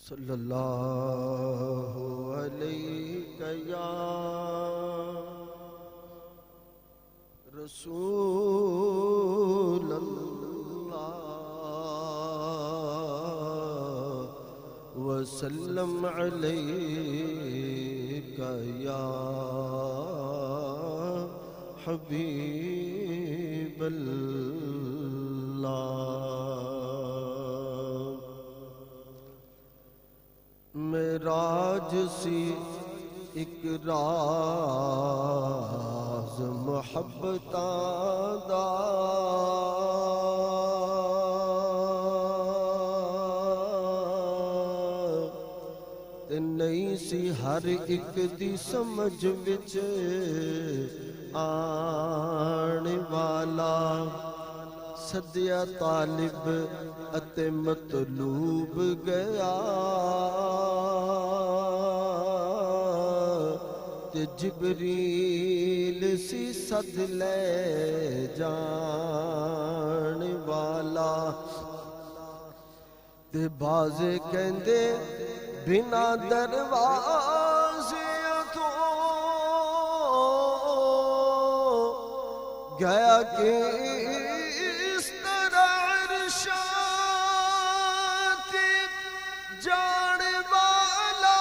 صلی اللہ علیہ یا رسول اللہ وسلم علیک یا حبیب اللہ۔ معراج سی ایک راز محبتاں دا تے نہیں سی ہر ایک دی سمجھ وچ آن والا، سدیا طالب اتے مطلوب گیا تے جبریل سی سد لے جان والا، تے بازے کہندے بنا دروازے تو گیا کہ اس طرح عرشات جان والا،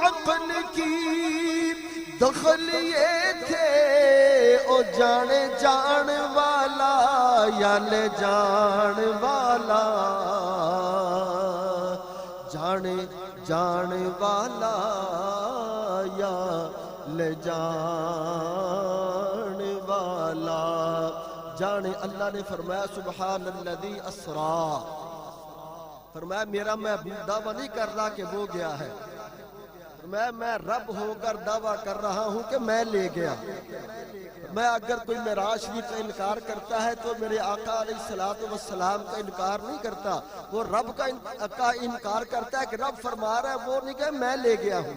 عقل کی دخل یہ تھے او جانے جان والا یا لے جان والا، جانے جان والا یا لے جان والا۔ جانے اللہ نے فرمایا سبحان الذی اسرا، فرمایا میرا محبوب دعویٰ نہیں کر رہا کہ وہ گیا ہے، میں رب ہو کر دعویٰ کر رہا ہوں کہ میں لے گیا۔ میں اگر کوئی معراج شریف کا انکار کرتا ہے تو میرے آقا علیہ السلام کا انکار نہیں کرتا، وہ رب کا انکار کرتا ہے کہ رب فرما رہا ہے، وہ نہیں کہ میں لے گیا ہوں۔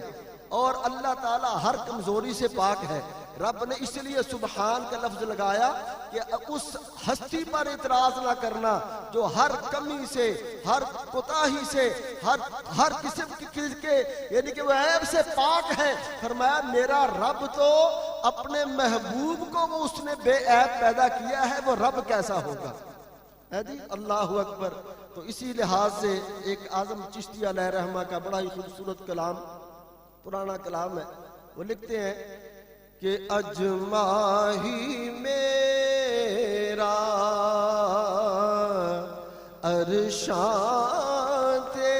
اور اللہ تعالیٰ ہر کمزوری سے پاک ہے، رب نے اس لیے سبحان کا لفظ لگایا کہ اس ہستی پر اعتراض نہ کرنا جو ہر کمی سے، ہر کوتاہی سے، ہر قسم کے یعنی کہ وہ عیب سے پاک ہے۔ فرمایا میرا رب تو اپنے محبوب کو وہ اس نے بے عیب پیدا کیا ہے، وہ رب کیسا ہوگا؟ جی اللہ اکبر۔ تو اسی لحاظ سے ایک اعظم چشتی علیہ رحمہ کا بڑا ہی خوبصورت کلام، پرانا کلام ہے، وہ لکھتے ہیں کہ اجماہی میرا عرشاں تے،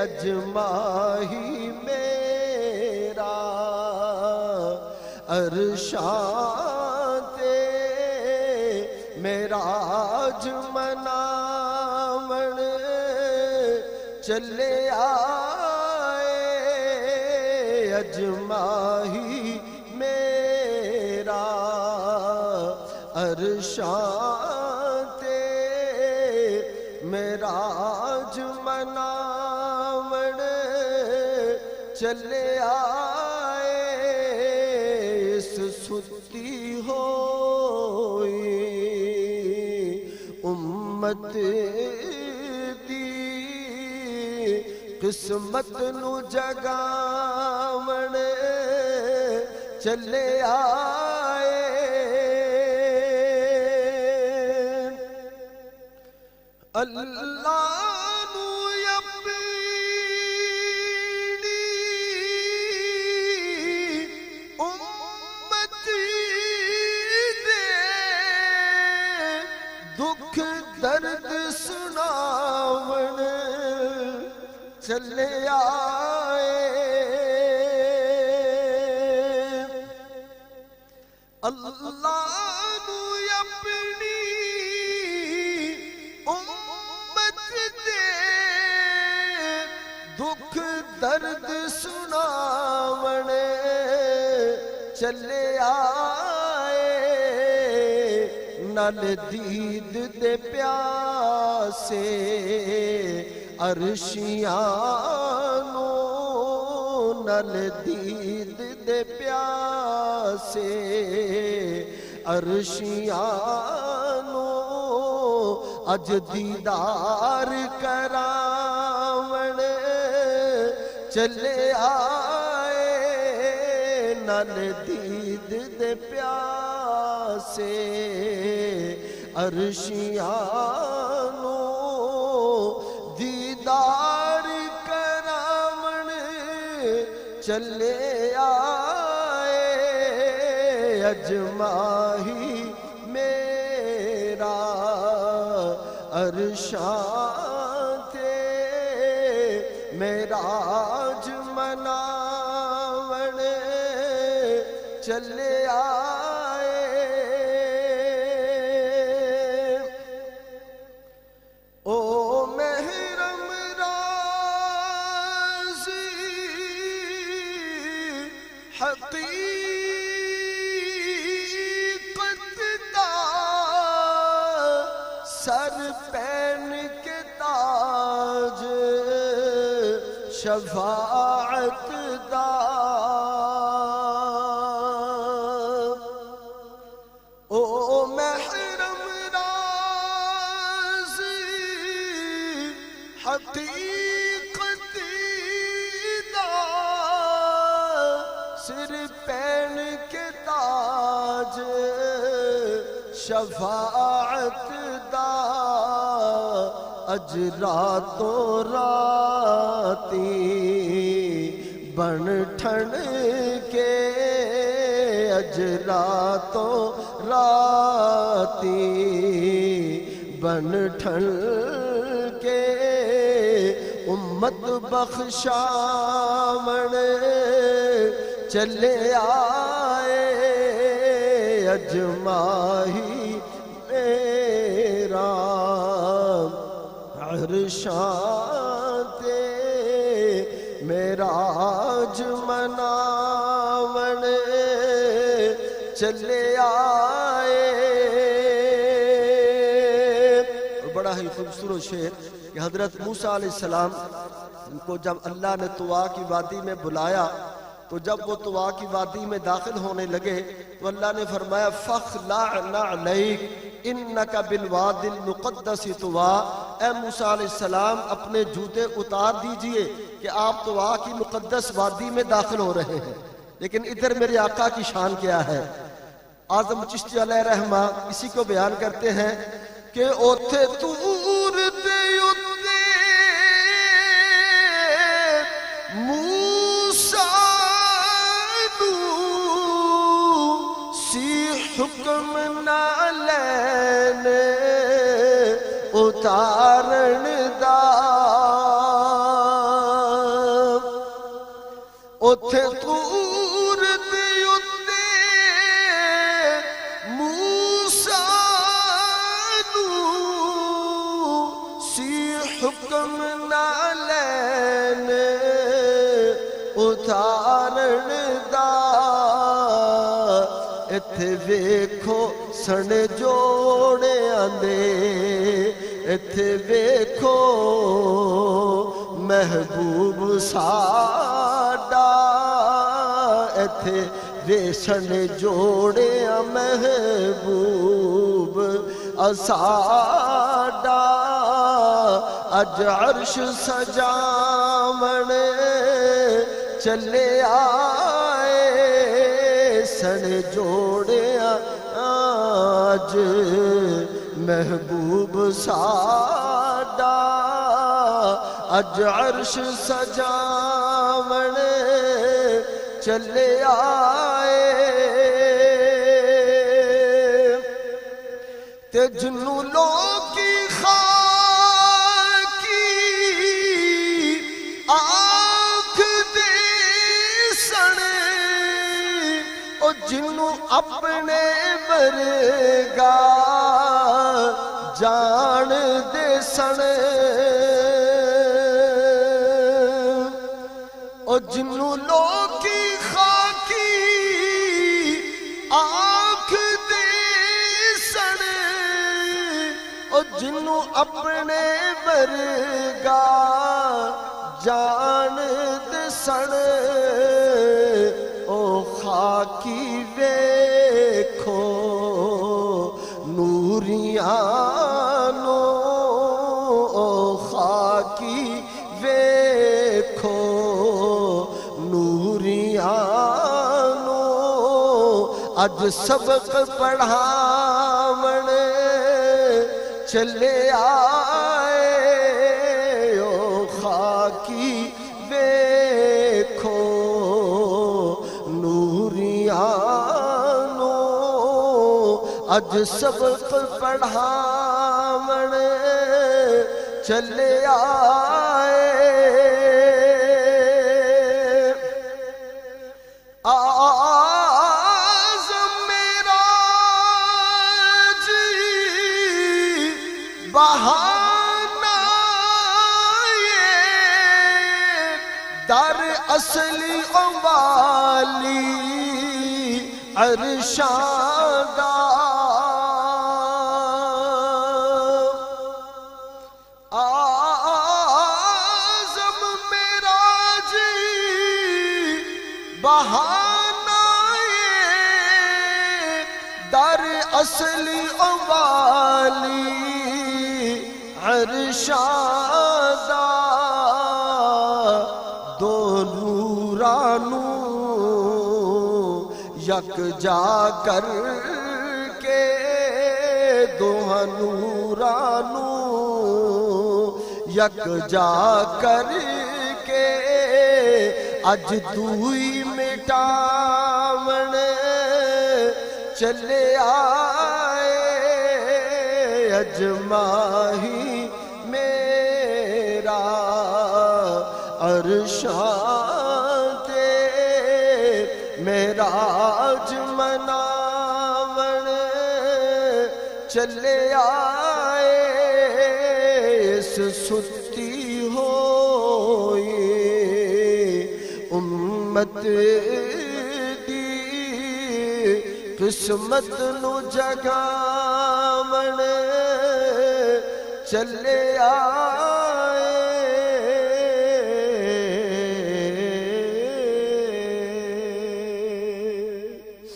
اجماہی میرا عرشاں تے، معراج مناون چلے آئے، اجماہی میرا عرشاں تے، معراج مناون چلے آئے، اس ستی ہوئی امت دی قسمت نو جگاون چلے آئے، اللہ نو اپنی امت دے دکھ درد سناون چلے آئے، اللہ نو اپنی امت دے دکھ درد سناون چلے آئے نال دید دے پیاسے عرشیانو نال دید دے پیاسے عرشیانو اج دیدار کراون چلے آئے نال دید دے پیاسے عرشیانو دیدار کراون چلے آئے اج ماہی میرا عرشاں تے معراج مناون چلے آئے او محرم رازی حقیقت دا سر پہن کے تاج شفاعت دا او محرم رازی حقیقت دا سر پہن کے تاج شفاعت دا اج راتوں راتی بن ٹھن کے اج راتوں راتی بن ٹھن کے امت بخشاون چلے آئے اج ماہی میرا عرشاں تے معراج مناون چلے آئے. بڑا ہی خوبصورت شعر کہ حضرت موسیٰ علیہ السلام کو جب اللہ نے طوا کی وادی میں بلایا تو جب وہ طوا کی وادی میں داخل ہونے لگے تو اللہ نے فرمایا فَخْلَعْ نَعْلَيْكَ اِنَّكَ بِالْوَادِ الْمُقَدَّسِ طوا. اے موسیٰ علیہ السلام اپنے جوتے اتار دیجئے کہ آپ طوا کی مقدس وادی میں داخل ہو رہے ہیں. لیکن ادھر میرے آقا کی شان کیا ہے. اعظم چشتی علیہ رحمہ اسی کو بیان کرتے ہیں کہ اوتھے تور دے اتے موسیٰ نو سی حکم نہ لین اتارن دا اوتھے تور دے اتے موسیٰ نو سی حکم نہ لین اتارن دا ایتھے ویکھو سن جوڑے آندے ایتھے ویکھو محبوب ساڈا ایتھے ویسن جوڑے محبوب ساڈا اج عرش سجاون چلے آئے سن جوڑے آج محبوب ساڈا اج عرش سجاون چلے آئے تے جنوں لوکی خاکی آنکھ دے سن او جنوں اپنے ورگا جان دے سن او جنوں لوکی خاکی اپنے ورگا جان دے سن او خاکی ویکھو نوریانو او خاکی ویکھو نوریانو اج سبق پڑھاون چلے آئے او خاکی ویکھو نوریانو اج سبق پڑھاون چلے آئے بہانہ در اصلی والی عرشاں آزم میرا جی بہانہ در اصلی والی عرشاں دو نورانو یک جا کر کے دوہاں نورانو یک جا کر کے اج دوئی مٹاون چلے آئے اج ماہی میرا عرشاں تے معراج مناون چلے آئے اس ستی ہوئی امت دی قسمت نو جگاون چلے آئے